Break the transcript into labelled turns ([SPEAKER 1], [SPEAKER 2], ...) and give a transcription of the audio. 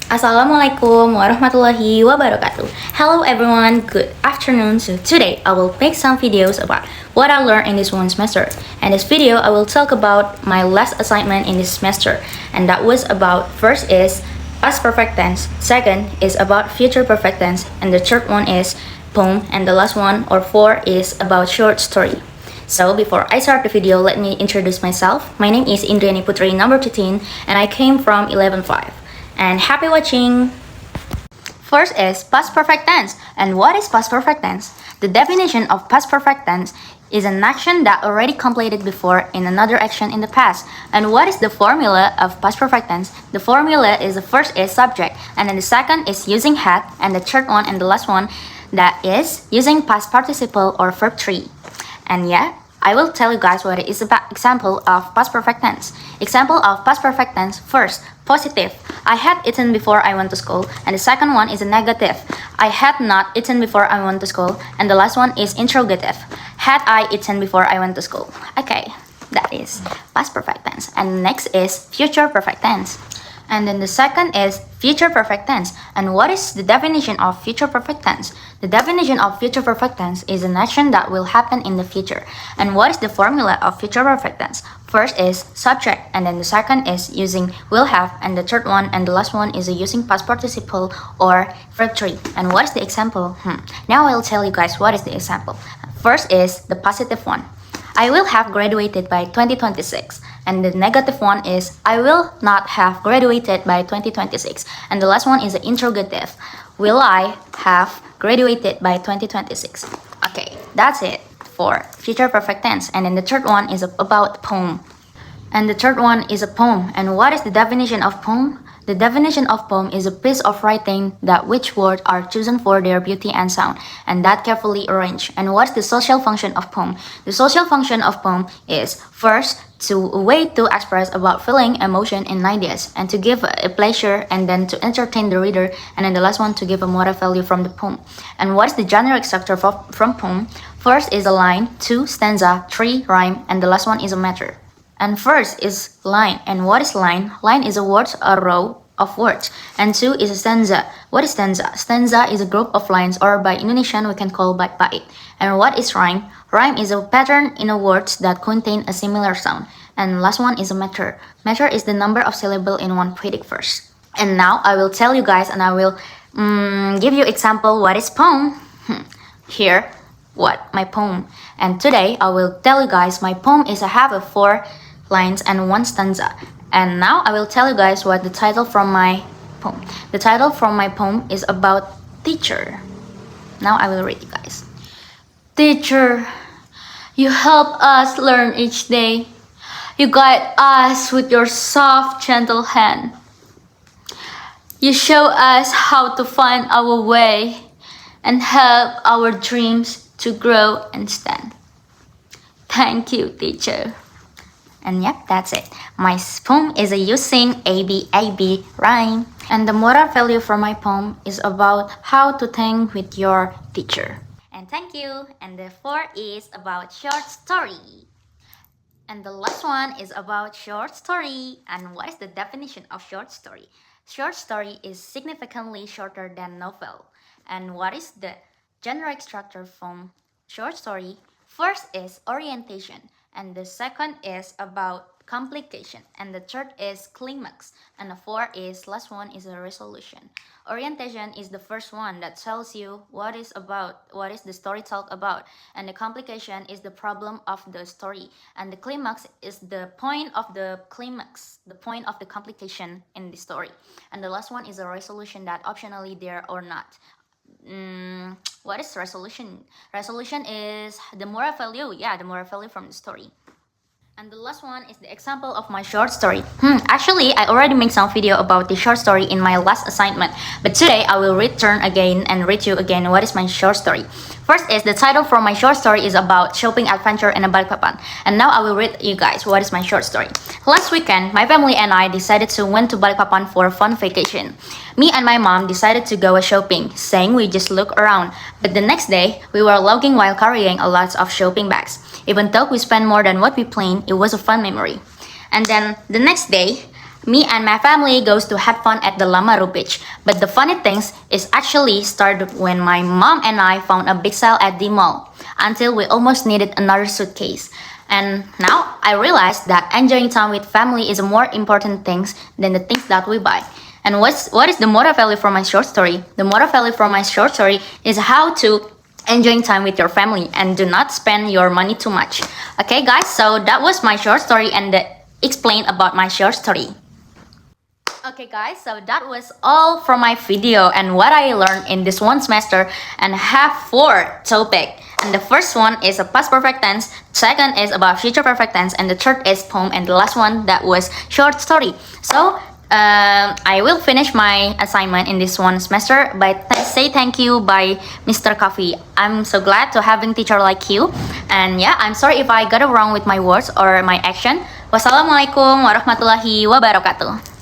[SPEAKER 1] Assalamualaikum warahmatullahi wabarakatuh. Hello everyone, good afternoon. So today I will make some videos about what I learned in this one semester. In this video I will talk about my last assignment in this semester, and that was about first is past perfect tense, second is about future perfect tense, and the third one is poem, and the last one or four is about short story. So before I start the video, let me introduce myself. My name is Indriani Putri, number 13, and I came from 11-5. And happy watching! First is past perfect tense. And what is past perfect tense? The definition of past perfect tense is an action that already completed before in another action in the past. And what is the formula of past perfect tense? The formula is the first is subject, and then the second is using had, and the third one and the last one that is using past participle or verb 3. And yeah, I will tell you guys what is about example of past perfect tense. Example of past perfect tense. First, positive. I had eaten before I went to school. And the second one is a negative. I had not eaten before I went to school. And the last one is interrogative. Had I eaten before I went to school? Okay, that is past perfect tense. And next is future perfect tense. And then the second is future perfect tense. And what is the definition of future perfect tense? The definition of future perfect tense is an action that will happen in the future. And what is the formula of future perfect tense? First is subject, and then the second is using will have, and the third one and the last one is using past participle or verb 3. And what is the example? Now I'll tell you guys what is the example. First is the positive one. I will have graduated by 2026. And the negative one is I will not have graduated by 2026. And the last one is the interrogative. Will I have graduated by 2026? Okay, that's it for future perfect tense. And then the third one is about poem. And the third one is a poem. And what is the definition of poem? The definition of poem is a piece of writing that which words are chosen for their beauty and sound, and that carefully arranged. And what's the social function of poem? The social function of poem is first to a way to express about feeling, emotion, and ideas, and to give a pleasure, and then to entertain the reader, and then the last one to give a moral value from the poem. And what's the generic structure from poem? First is a line, two stanza, three rhyme, and the last one is a meter. And first is line. And what is line? Line is a word, a row of words. And two is a stanza. What is stanza? Stanza is a group of lines, or by Indonesian we can call bait-bait. And what is rhyme? Rhyme is a pattern in a words that contain a similar sound. And last one is a meter. Meter is the number of syllables in one poetic verse. And now I will tell you guys, and I will give you example what is poem. Here, what my poem. And today I will tell you guys my poem is I have a 4 lines and 1 stanza. And now I will tell you guys what the title from my poem. The title from my poem is about teacher. Now I will read you guys. Teacher, you help us learn each day. You guide us with your soft, gentle hand. You show us how to find our way and help our dreams to grow and stand. Thank you, teacher. And yep, that's it. My poem is using ABAB rhyme. And the moral value for my poem is about how to think with your teacher. And thank you. And the 4 is about short story. And the last one is about short story. And what is the definition of short story? Short story is significantly shorter than novel. And what is the generic structure from short story? First is orientation. And the second is about complication, and the third is climax, and the 4 is last one is a resolution. Orientation is the first one that tells you what is the story talk about, and the complication is the problem of the story, and the climax is the point of the climax, the point of the complication in the story, and the last one is a resolution that optionally there or not. What is resolution? Resolution is the moral value. Yeah, the moral value from the story. And the last one is the example of my short story. Actually, I already made some video about the short story in my last assignment. But today, I will return again and read you again what is my short story. First is the title for my short story is about shopping adventure in a Balikpapan. And now I will read you guys what is my short story. Last weekend, my family and I decided to went to Balikpapan for a fun vacation. Me and my mom decided to go shopping, saying we just look around. But the next day, we were logging while carrying a lot of shopping bags. Even though we spent more than what we planned, it was a fun memory. And then the next day, Me and my family goes to have fun at the Lamaru beach. But the funny things is actually started when my mom and I found a big sale at the mall until we almost needed another suitcase. And now I realize that enjoying time with family is a more important thing than the things that we buy. And what is the moral value from my short story? The moral value from my short story is how to enjoying time with your family and do not spend your money too much. Okay guys, so that was my short story and explain about my short story. Okay guys, so that was all from my video and what I learned in this one semester, and have 4 topics. And the first one is a past perfect tense, second is about future perfect tense, and the third is poem, and the last one that was short story. So I will finish my assignment in this one semester by say thank you by Mr. Kahvi. I'm so glad to having teacher like you. And yeah, I'm sorry if I got it wrong with my words or my action. Wassalamualaikum warahmatullahi wabarakatuh.